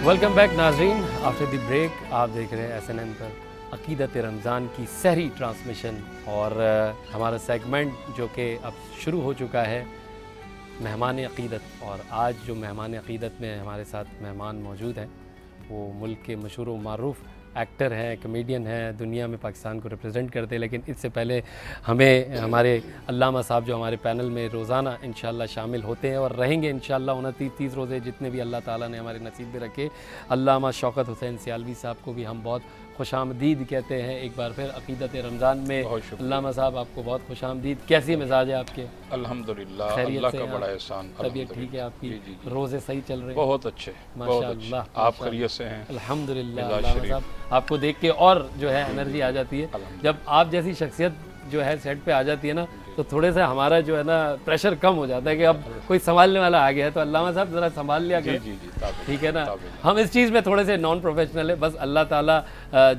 Welcome back ناظرین، after the break آپ دیکھ رہے ہیں SNN پر عقیدت رمضان کی سحری ٹرانسمیشن، اور ہمارا سیگمنٹ جو کہ اب شروع ہو چکا ہے مہمان عقیدت۔ اور آج جو مہمان عقیدت میں ہمارے ساتھ مہمان موجود ہیں وہ ملک کے مشہور و معروف ایکٹر ہیں، کمیڈین ہیں، دنیا میں پاکستان کو ریپرزینٹ کرتے ہیں۔ لیکن اس سے پہلے ہمیں ہمارے علامہ صاحب جو ہمارے پینل میں روزانہ انشاءاللہ شامل ہوتے ہیں اور رہیں گے انشاءاللہ 29-30 روزے جتنے بھی اللہ تعالیٰ نے ہمارے نصیب میں رکھے، علامہ شوکت حسین سیالوی صاحب کو بھی ہم بہت خوش آمدید کہتے ہیں ایک بار پھر عقیدت رمضان میں۔ علامہ صاحب آپ کو بہت خوش آمدید، کیسی مزاج ہے آپ کے؟ الحمدللہ، اللہ کا بڑا احسان، طبیعت ٹھیک ہے آپ کی؟ روزے صحیح چل رہے ہیں؟ بہت اچھے، ماشاءاللہ، آپ خیریت سے ہیں؟ الحمدللہ۔ علامہ صاحب آپ کو دیکھ کے اور جو ہے انرجی آ جاتی ہے، جب آپ جیسی شخصیت جو ہے سیٹ پہ آ جاتی ہے نا تو تھوڑے سے ہمارا جو ہے نا پریشر کم ہو جاتا ہے کہ اب کوئی سنبھالنے والا آ گیا ہے، تو علامہ صاحب ذرا سنبھال لیا کریں، ٹھیک ہے نا؟ ہم اس چیز میں تھوڑے سے نان پروفیشنل ہیں، بس اللہ تعالیٰ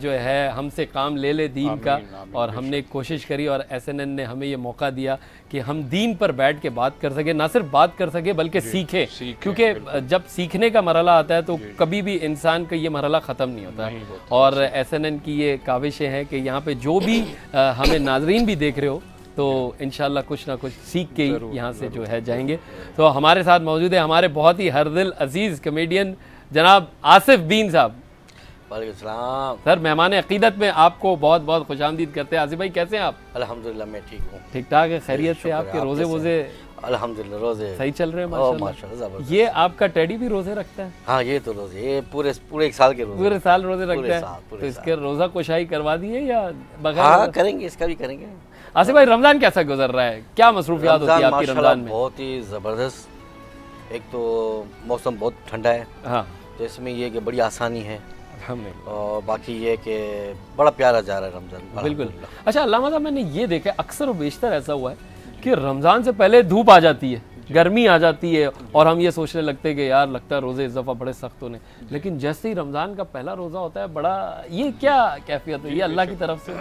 جو ہے ہم سے کام لے لے دین کا، اور ہم نے کوشش کری اور SNN نے ہمیں یہ موقع دیا کہ ہم دین پر بیٹھ کے بات کر سکیں، نہ صرف بات کر سکیں بلکہ سیکھیں، کیونکہ جب سیکھنے کا مرحلہ آتا ہے تو کبھی بھی انسان کا یہ مرحلہ ختم نہیں ہوتا، اور SNN کی یہ کاوشیں ہیں کہ یہاں پہ جو بھی ہمیں ناظرین بھی دیکھ رہے ہو تو انشاءاللہ کچھ نہ کچھ سیکھ کے یہاں سے جو ہے جائیں گے۔ تو ہمارے ساتھ موجود ہے ہمارے بہت ہی ہر دل عزیز کمیڈین جناب آصف بین صاحب۔ وعلیکم السلام سر، مہمان عقیدت میں آپ کو بہت بہت خوش آمدید کرتے ہیں۔ آصف بھائی کیسے ہیں آپ؟ الحمدللہ میں ٹھیک ہوں، ٹھیک ٹھاک ہے، خیریت سے؟ آپ کے روزے ووزے الحمدللہ روزے صحیح چل رہے ہیں؟ ماشاءاللہ زبردست۔ یہ آپ کا ٹیڈی بھی روزے رکھتا ہے؟ ہاں یہ تو روزے، یہ پورے ایک سال کے روزے، پورے سال روزے رکھتا ہے؟ تو اس کے روزہ کشائی کروا دیے یا بغیر؟ ہاں کریں گے، اس کا بھی کریں گے۔ آصف بھائی رمضان کیسا گزر رہا ہے؟ کیا مصروفیات ہوتی ہے آپ کی رمضان میں؟ بہت ہی زبردست، ایک تو موسم بہت ٹھنڈا ہے، ہاں تو اس میں یہ کہ بڑی آسانی ہے، الحمدللہ، اور باقی یہ کہ بڑا پیارا جا رہا ہے رمضان۔ بالکل۔ اچھا علامہ صاحب، میں نے یہ دیکھا اکثر و بیشتر ایسا ہوا ہے کہ رمضان سے پہلے دھوپ آ جاتی ہے، گرمی آ جاتی ہے، اور ہم یہ سوچنے لگتے ہیں کہ یار لگتا ہے روزے اس دفعہ بڑے سخت ہونے، لیکن جیسے ہی رمضان کا پہلا روزہ ہوتا ہے بڑا، یہ کیا کیفیت ہے؟ یہ اللہ کی طرف سے؟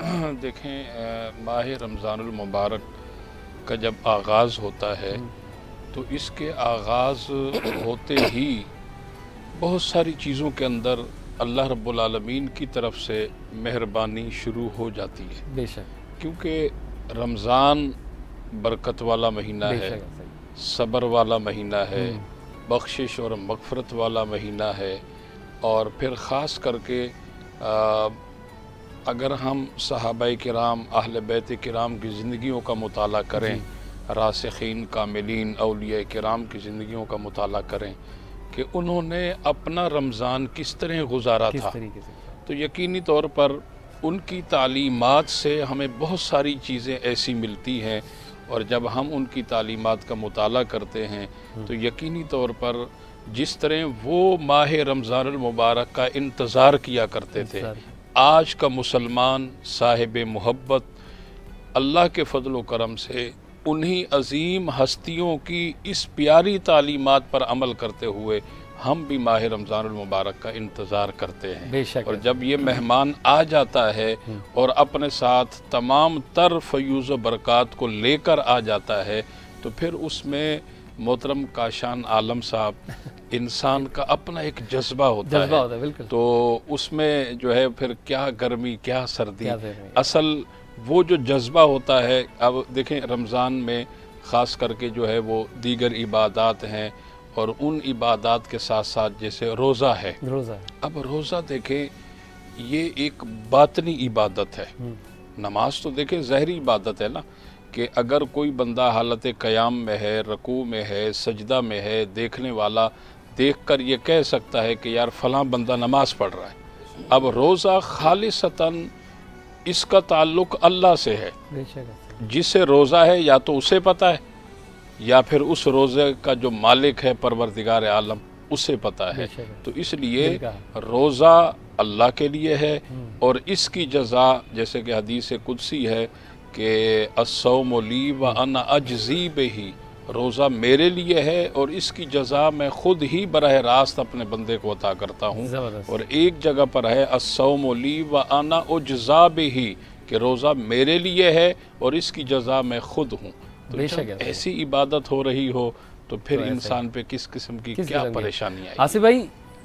دیکھیں، ماہ رمضان المبارک کا جب آغاز ہوتا ہے تو اس کے آغاز ہوتے ہی بہت ساری چیزوں کے اندر اللہ رب العالمین کی طرف سے مہربانی شروع ہو جاتی ہے، بے شک، کیونکہ رمضان برکت والا مہینہ ہے، صبر والا مہینہ ہے، بخشش اور مغفرت والا مہینہ ہے، اور پھر خاص کر کے اگر ہم صحابہ کرام، اہل بیت کرام کی زندگیوں کا مطالعہ کریں، راسخین، کاملین، اولیاء کرام کی زندگیوں کا مطالعہ کریں کہ انہوں نے اپنا رمضان کس طرح گزارا تھا، تو یقینی طور پر ان کی تعلیمات سے ہمیں بہت ساری چیزیں ایسی ملتی ہیں، اور جب ہم ان کی تعلیمات کا مطالعہ کرتے ہیں تو یقینی طور پر جس طرح وہ ماہ رمضان المبارک کا انتظار کیا کرتے تھے، آج کا مسلمان صاحب محبت اللہ کے فضل و کرم سے انہی عظیم ہستیوں کی اس پیاری تعلیمات پر عمل کرتے ہوئے ہم بھی ماہ رمضان المبارک کا انتظار کرتے ہیں، بے شک۔ اور جب یہ مہمان آ جاتا ہے اور اپنے ساتھ تمام تر فیوز و برکات کو لے کر آ جاتا ہے تو پھر اس میں محترم کاشان عالم صاحب انسان کا اپنا ایک جذبہ ہوتا ہے، تو اس میں جو ہے پھر کیا گرمی کیا سردی، اصل وہ جو جذبہ ہوتا ہے۔ اب دیکھیں رمضان میں خاص کر کے جو ہے وہ دیگر عبادات ہیں، اور ان عبادات کے ساتھ ساتھ جیسے روزہ ہے، اب روزہ دیکھیں یہ ایک باطنی عبادت ہے، نماز تو دیکھیں ظاہری عبادت ہے نا، کہ اگر کوئی بندہ حالت قیام میں ہے، رکوع میں ہے، سجدہ میں ہے، دیکھنے والا دیکھ کر یہ کہہ سکتا ہے کہ یار فلاں بندہ نماز پڑھ رہا ہے۔ اب روزہ خالصتاً اس کا تعلق اللہ سے ہے، جس سے روزہ ہے یا تو اسے پتہ ہے یا پھر اس روزے کا جو مالک ہے پروردگار عالم اسے پتہ ہے، تو اس لیے روزہ اللہ کے لیے ہے، اور اس کی جزا جیسے کہ حدیث قدسی ہے کہ الصوم لی وانا اجزی بہ، روزہ میرے لیے ہے اور اس کی جزا میں خود ہی براہ راست اپنے بندے کو عطا کرتا ہوں، اور ایک جگہ پر ہے الصوم لی وانا اجزا بہ، کہ روزہ میرے لیے ہے اور اس کی جزا میں خود ہوں۔ تو جب ایسی عبادت ہو رہی ہو تو پھر انسان پہ کس قسم کی کیا پریشانی آئی؟ آصف بھائی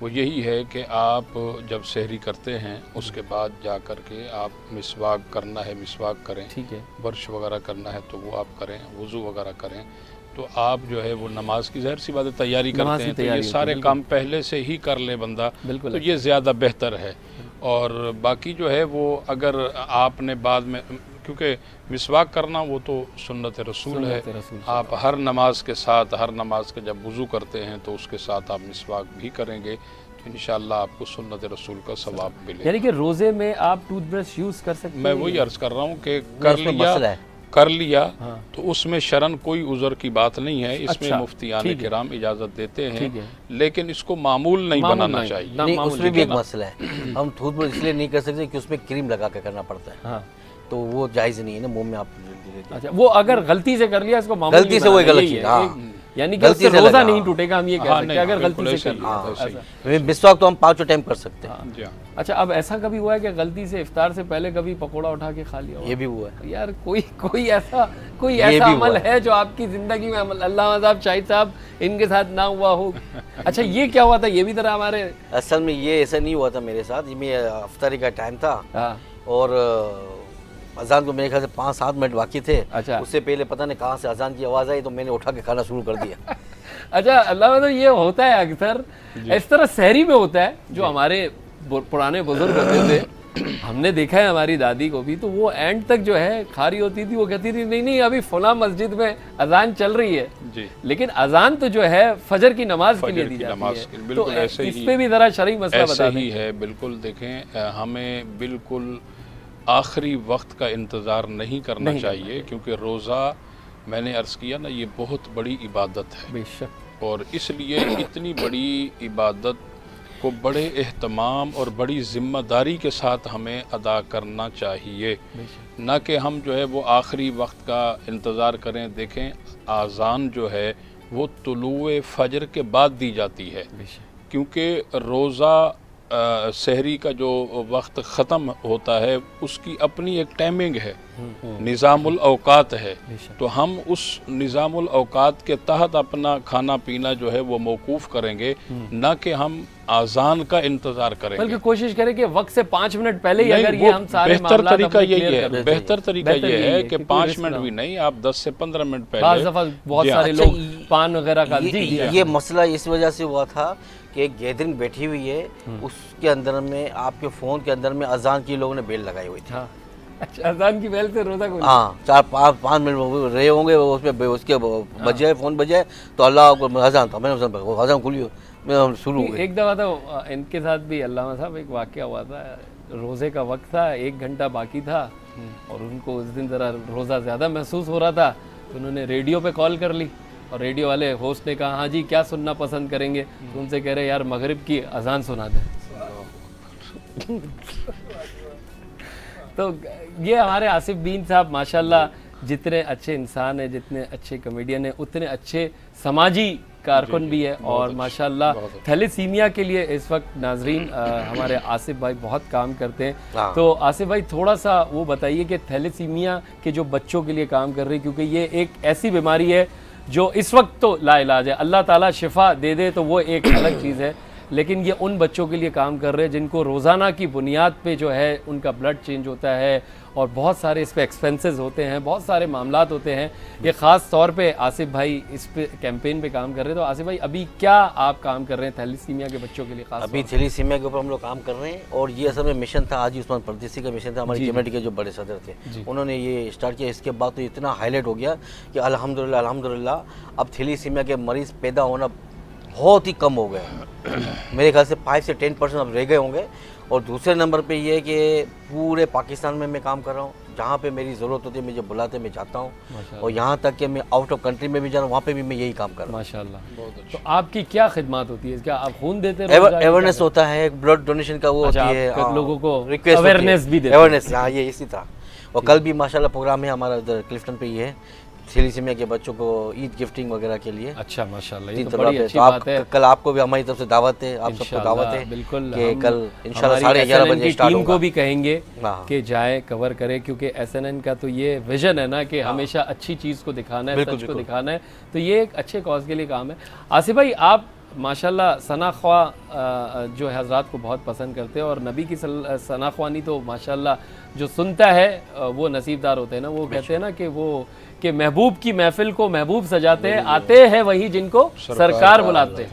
وہ یہی ہے کہ آپ جب سحری کرتے ہیں اس کے بعد جا کر کے آپ مسواک کرنا ہے مسواک کریں، ٹھیک ہے، برش وغیرہ کرنا ہے تو وہ آپ کریں، وضو وغیرہ کریں، تو آپ جو ہے وہ نماز کی ظاہر سی بات ہے تیاری کرتے ہیں، تو یہ سارے کام پہلے سے ہی کر لے بندہ تو یہ زیادہ بہتر ہے۔ اور باقی جو ہے وہ اگر آپ نے بعد میں، کیونکہ مسواک کرنا وہ تو سنت رسول ہے، آپ ہر نماز کے ساتھ، ہر نماز کے جب وضو کرتے ہیں تو اس کے ساتھ آپ مسواک بھی کریں گے تو انشاءاللہ آپ کو سنت رسول کا ثواب ملے گا۔ یعنی کہ روزے میں آپ ٹوتھ برش یوز کر سکتے ہیں؟ میں وہی عرض کر رہا ہوں کہ کر لیا تو اس میں شرن کوئی عذر کی بات نہیں ہے، اس میں مفتیان کرام اجازت دیتے ہیں، لیکن اس کو معمول نہیں بنانا چاہیے۔ نہیں، اس میں بھی ایک مسئلہ ہے، ہم ٹوتھ برش اس لیے نہیں کر سکتے کہ اس میں کریم لگا کے کرنا پڑتا ہے، تو وہ جائز نہیں ہے نا، منہ میں آپ اچھا وہ اگر غلطی سے کر لیا اس کو معمول غلطی سے وہی غلط چیز، ہاں یعنی کہ اس سے روزہ نہیں ٹوٹے گا، ہم یہ کہہ سکتے ہیں اگر غلطی سے کر لیا۔ مسواک تو ہم 5 ٹائم کر سکتے ہیں۔ اچھا اب ایسا کبھی ہوا ہے کہ غلطی سے افطار سے پہلے کبھی پکوڑا اٹھا کے کھا لیا؟ یہ بھی ہوا ہے یار، کوئی ایسا عمل ہے جو آپ کی زندگی میں علامہ صاحب، شاہد صاحب، ان کے ساتھ نہ ہوا ہو؟ اچھا یہ کیا ہوا تھا، یہ بھی ذرا ہمارے اصل میں یہ ایسا نہیں ہوا تھا میرے ساتھ، یہ افطاری کا ٹائم تھا اور اذان کو میرے خیال سے 5-7 منٹ باقی تھے، اس سے پہلے پتہ نہیں کہاں سے اذان کی آواز آئی تو میں نے اٹھا کے کھانا شروع کر دیا۔ اچھا اللہ مطلب یہ ہوتا ہے اکثر اس طرح سحری میں ہوتا ہے، جو ہمارے پرانے بزرگ ہوتے تھے، ہم نے دیکھا ہے ہماری دادی کو بھی، تو وہ اینڈ تک جو ہے کھا رہی ہوتی تھی، وہ کہتی تھی نہیں ابھی فلاں مسجد میں اذان چل رہی ہے، لیکن اذان تو جو ہے فجر کی نماز کے لیے دی جاتی ہے، تو اس پہ بھی ذرا شرعی مسئلہ بتا دیں۔ ایسے ہی ہے، بالکل دیکھیں ہمیں بالکل آخری وقت کا انتظار نہیں کرنا چاہیے، کیونکہ روزہ میں نے عرض کیا نا یہ بہت بڑی عبادت ہے، بے شک، اور اس لیے اتنی بڑی عبادت کو بڑے اہتمام اور بڑی ذمہ داری کے ساتھ ہمیں ادا کرنا چاہیے، نہ کہ ہم جو ہے وہ آخری وقت کا انتظار کریں۔ دیکھیں اذان جو ہے وہ طلوع فجر کے بعد دی جاتی ہے، کیونکہ روزہ سحری کا جو وقت ختم ہوتا ہے اس کی اپنی ایک ٹائمنگ ہے، نظام الاوقات ہے، تو ہم اس نظام الاوقات کے تحت اپنا کھانا پینا جو ہے وہ موقوف کریں گے، نہ کہ ہم اذان کا انتظار کریں گے، بلکہ کوشش کریں کہ وقت سے 5 منٹ پہلے ہی اگر یہ ہم سارے بہتر طریقہ یہی ہے، بہتر طریقہ یہ ہے کہ 5 منٹ بھی نہیں، آپ 10 سے 15 منٹ پہلے۔ بعض دفعہ بہت سارے لوگ پان وغیرہ کا یہ مسئلہ اس وجہ سے ہوا تھا کہ ایک گیدرنگ بیٹھی ہوئی ہے، اس کے اندر میں آپ کے فون کے اندر میں اذان کی لوگوں نے بیل لگائی ہوئی تھی۔ اچھا اذان کی بیل سے روزہ کھولنا؟ ہاں 4-5 منٹ رہے ہوں گے، اس میں اس کے بجے فون بجے تو اللہ کو اذان تھا، میں نے اذان کھولی، میں شروع ہوئی۔ ایک دفعہ تو ان کے ساتھ بھی علامہ صاحب ایک واقعہ ہوا تھا، روزے کا وقت تھا، 1 گھنٹہ باقی تھا اور ان کو اس دن ذرا روزہ زیادہ محسوس ہو رہا تھا، تو انہوں نے ریڈیو پہ کال کر لی اور ریڈیو والے ہوسٹ نے کہا ہاں جی کیا سننا پسند کریں گے، تو ان سے کہہ رہے یار مغرب کی اذان سنا دیں۔ تو یہ ہمارے آصف بین صاحب ماشاءاللہ جتنے اچھے انسان ہیں، جتنے اچھے کمیڈین ہیں، اتنے اچھے سماجی کارکن بھی ہے، اور ماشاءاللہ تھیلیسیمیا کے لیے اس وقت ناظرین ہمارے آصف بھائی بہت کام کرتے ہیں۔ تو آصف بھائی تھوڑا سا وہ بتائیے کہ تھیلیسیمیا کے جو بچوں کے لیے کام کر رہے ہیں، کیونکہ یہ ایک ایسی بیماری ہے جو اس وقت تو لا علاج ہے، اللہ تعالیٰ شفا دے دے تو وہ ایک الگ چیز ہے، لیکن یہ ان بچوں کے لیے کام کر رہے ہیں جن کو روزانہ کی بنیاد پہ جو ہے ان کا بلڈ چینج ہوتا ہے اور بہت سارے اس پہ ایکسپینسز ہوتے ہیں، بہت سارے معاملات ہوتے ہیں۔ یہ خاص طور پہ آصف بھائی اس پہ کیمپین پہ کام کر رہے ہیں، تو آصف بھائی ابھی کیا آپ کام کر رہے ہیں تھیلیسیمیا کے بچوں کے لیے؟ خاص ابھی تھیلیسیمیا کے اوپر ہم لوگ کام کر رہے ہیں، اور یہ اصل میں مشن تھا حاجی عثمان پردیسی کا مشن تھا، ہماری کمیونٹی کے جو بڑے صدر تھے انہوں نے یہ اسٹارٹ کیا، اس کے بعد تو اتنا ہائی لائٹ ہو گیا کہ الحمدللہ اب تھیلیسیمیا کے مریض پیدا ہونا بہت ہی کم ہو گئے، میرے خیال سے 5 سے 10% اب رہ گئے ہوں گے۔ اور دوسرے نمبر پہ یہ ہے کہ پورے پاکستان میں کام کر رہا ہوں، جہاں پہ میری ضرورت ہوتی ہے مجھے بلاتے میں جاتا ہوں، اور یہاں تک کہ میں آؤٹ آف کنٹری میں بھی جا رہا ہوں، وہاں پہ بھی میں یہی کام کر رہا ہوں۔ ماشاءاللہ، تو آپ کی کیا خدمات ہوتی ہے؟ کیا آپ خون دیتے ہیں؟ اویئرنیس ہوتا ہے، بلڈ ڈونیشن کا وہ ہوتی ہے، لوگوں کو اویئرنیس بھی دیتے ہیں؟ اویئرنیس، ہاں یہ اسی طرح۔ اور کل بھی ماشاءاللہ پروگرام ہے ہمارا ادھر کلفٹن پہ ہی ہے، تھیلیسیمیا کے بچوں کو عید گفٹنگ وغیرہ کے لیے۔ اچھا ماشاءاللہ، یہ تو بڑی اچھی بات ہے۔ کل آپ کو بھی ہماری طرف سے دعوت ہے، آپ سب کو دعوت ہے بالکل، کہ کل انشاءاللہ 11:30 بجے اسٹارٹ ہوگا۔ ٹیم کو بھی کہیں گے کہ جائیں کور کریں، کیونکہ ایس این این کا تو یہ ویژن ہے نا کہ ہمیشہ اچھی چیز کو دکھانا ہے، سچ کو دکھانا ہے، تو یہ ایک اچھے کاز کے لیے کام ہے۔ آصف بھائی آپ ماشاءاللہ ثنا خواہ جو ہے حضرات کو بہت پسند کرتے ہیں، اور نبی کی ثنا خوانی تو ماشاءاللہ جو سنتا ہے وہ نصیب دار ہوتے ہیں نا. وہ کہتے ہیں نا کہ محبوب کی محفل کو محبوب سجاتے ہیں، آتے ہیں وہی جن کو سرکار بلاتے ہیں.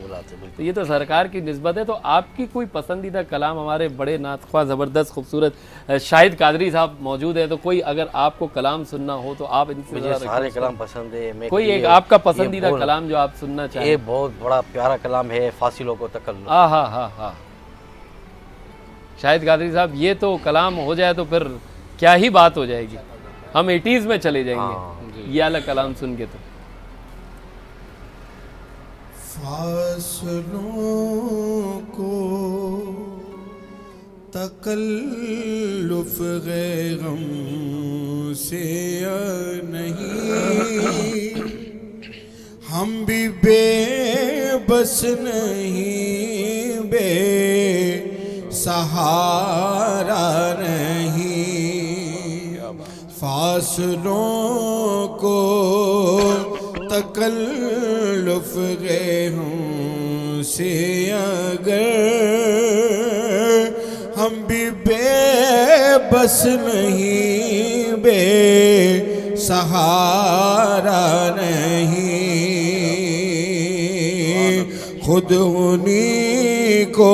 تو یہ تو سرکار کی نسبت ہے. تو آپ کی کوئی پسندیدہ کلام؟ ہمارے بڑے نعت خواہ زبردست خوبصورت شاہد قادری صاحب موجود ہیں، تو کوئی اگر آپ کو کلام سننا ہو تو آپ ان سے مجھے سارے کلام پسند ہے. کوئی ایک آپ کا پسندیدہ کلام جو آپ سننا چاہیں؟ یہ بہت بڑا پیارا کلام ہے، فاصلوں کو تکلم. ہاں شاہد قادری صاحب، یہ تو کلام ہو جائے تو پھر کیا ہی بات ہو جائے گی. ہم 80s میں چلے جائیں گے یہ والا کلام سن کے. تو فاصلوں کو تکلف غم سے نہیں، ہم بھی بے بس نہیں، بے سہارا نہیں. فاصلوں کو تکلف غم سے اگر ہم بھی بے بس نہیں، بے سہارا نہیں، خود انہی کو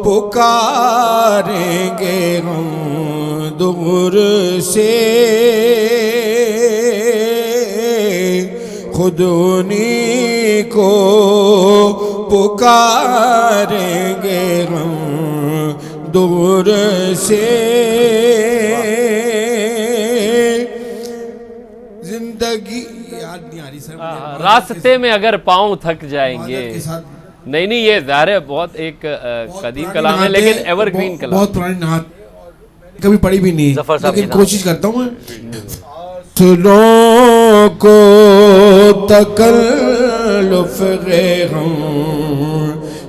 پکاریں گے ہم دور سے، خود انہی کو پکاریں گے ہم دور سے. زندگی یاد نہیں آ رہی سر، راستے میں اگر پاؤں تھک جائیں گے. نہیں یہ ظاہر ہے بہت ایک قدیم کلام ہے لیکن ایور گرین کلام، بہت پرانی نعت، کبھی پڑھی بھی نہیں لیکن کوشش کرتا ہوں. فاصلوں کو تکلف غم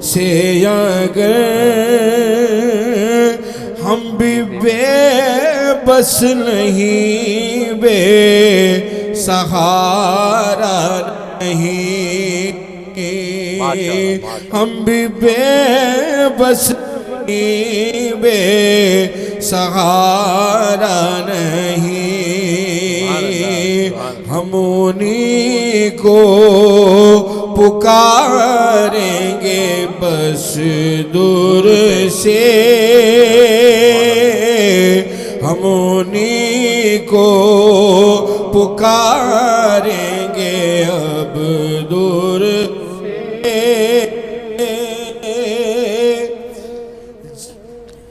سے اگر ہم بھی بے بس نہیں، بے سہارا نہیں، ہم بھی بے بس نہیں، بے سہارا نہیں، ہم انہی کو پکاریں گے بس دور سے، ہم انہی کو پکاریں گے اب دور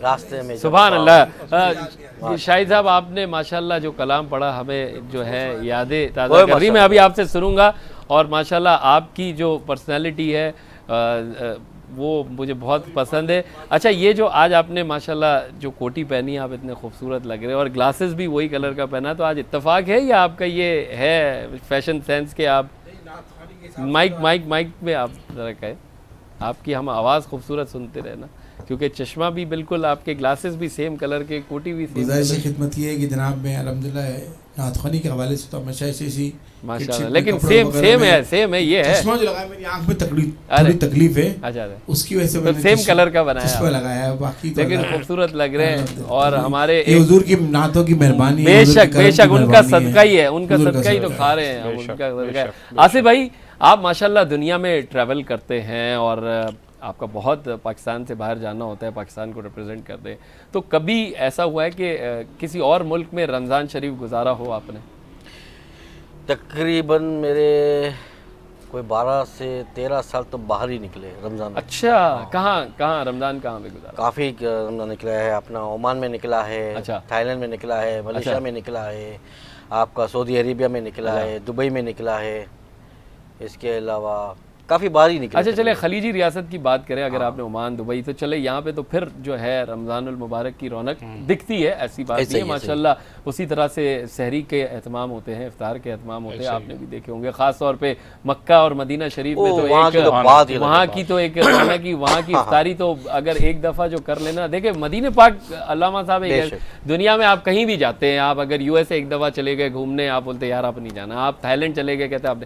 راستے میں. سبحان اللہ. شاہد صاحب آپ نے ماشاءاللہ جو کلام پڑھا ہمیں جو ہے یادیں تازہ کر رہی. میں ابھی آپ سے سنوں گا، اور ماشاءاللہ آپ کی جو پرسنالٹی ہے وہ مجھے بہت پسند ہے. اچھا یہ جو آج آپ نے ماشاءاللہ جو کوٹی پہنی ہے، آپ اتنے خوبصورت لگ رہے ہیں، اور گلاسز بھی وہی کلر کا پہنا، تو آج اتفاق ہے یا آپ کا یہ ہے فیشن سینس کے آپ مائک میں آپ ذرا کہیں، آپ کی ہم آواز خوبصورت سنتے رہے نا، کیونکہ چشمہ بھی بالکل آپ کے، گلاسز بھی سیم کلر کے، کوٹی بھی سیم. گزارش خدمت یہ ہے کہ جناب میں الحمدللہ نعت خوانی کے حوالے سے تو ہمیشہ ایسی ماشاءاللہ، لیکن سیم ہے یہ ہے. چشمہ جو لگایا میری آنکھ میں تھوڑی تکلیف ہے، اچھا اس کی وجہ سے میں نے سیم کلر کا بنایا چشمہ لگایا ہے، باقی تو لیکن خوبصورت لگ رہے ہیں. اور ہمارے یہ حضور کی نعتوں کی مہربانی ہے، بے شک ان کا صدقہ ہی ہے، ان کا صدقہ ہی تو کھا رہے ہیں ہم، ان کا صدقہ ہے. آصف بھائی آپ ماشاءاللہ دنیا میں ٹریول کرتے ہیں، اور آپ کا بہت پاکستان سے باہر جانا ہوتا ہے، پاکستان کو ریپرزینٹ کرتے ہیں، تو کبھی ایسا ہوا ہے کہ کسی اور ملک میں رمضان شریف گزارا ہو آپ نے؟ تقریباً میرے کوئی 12 سے 13 سال تو باہر ہی نکلے رمضان. اچھا کہاں رمضان کہاں پہ گزارا؟ کافی رمضان نکلا ہے، اپنا عمان میں نکلا ہے، اچھا تھائی لینڈ میں نکلا ہے، ملیشیا میں نکلا ہے، آپ کا سعودی عربیہ میں نکلا ہے، دبئی میں نکلا ہے، اس کے علاوہ کافی بار ہی نکلا. اچھا چلے خلیجی ریاست کی بات کریں، اگر آپ نے عمان دبئی، تو چلے یہاں پہ تو پھر جو ہے رمضان المبارک کی رونق دکھتی ہے، ایسی بات نہیں ہے ماشاءاللہ. اسی طرح سے سحری کے اہتمام ہوتے ہیں، افطار کے اہتمام ہوتے ہیں، آپ نے بھی دیکھے ہوں گے، خاص طور پہ مکہ اور مدینہ شریف میں تو وہاں کی تو ایک رونق کی، وہاں کی افطاری تو اگر ایک دفعہ جو کر لینا. دیکھیں مدینہ پاک علامہ صاحب دنیا میں آپ کہیں بھی جاتے ہیں، آپ اگر یو ایس ایک دفعہ چلے گئے گھومنے، آپ بولتے یار آپ نہیں جانا، آپ تھائی لینڈ چلے گئے کہتے آپ نے،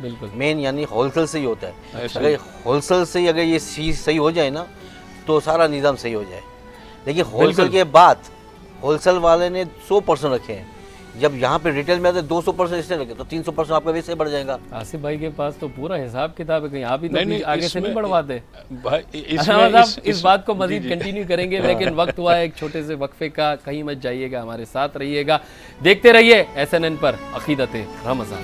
بالکل مین یعنی ہول سیل سے ہی ہوتا ہے. ایسا اگر ہول سیل سے ہی اگر یہ چیز صحیح ہو جائے نا تو سارا نظام صحیح ہو جائے. لیکن ہول سیل کے بعد ہول سیل والے نے 100% رکھے ہیں, جب یہاں پہ ریٹیل میں آتے 200% اس نے رکھے تو 300% آپ کا ویسے بڑھ جائے گا. آصف بھائی کے پاس تو پورا حساب کتاب ہے, کہیں آپ ہی تو نہیں، آگے اس سے نہیں میں- بڑھواتے. بھائی اس بات کو مزید کنٹینیو کریں گے, لیکن وقت ہوا ہے ایک چھوٹے سے وقفے کا. کہیں مت جائیے گا, ہمارے ساتھ رہیے گا, دیکھتے رہیے SNN پر عقیدت رمضان.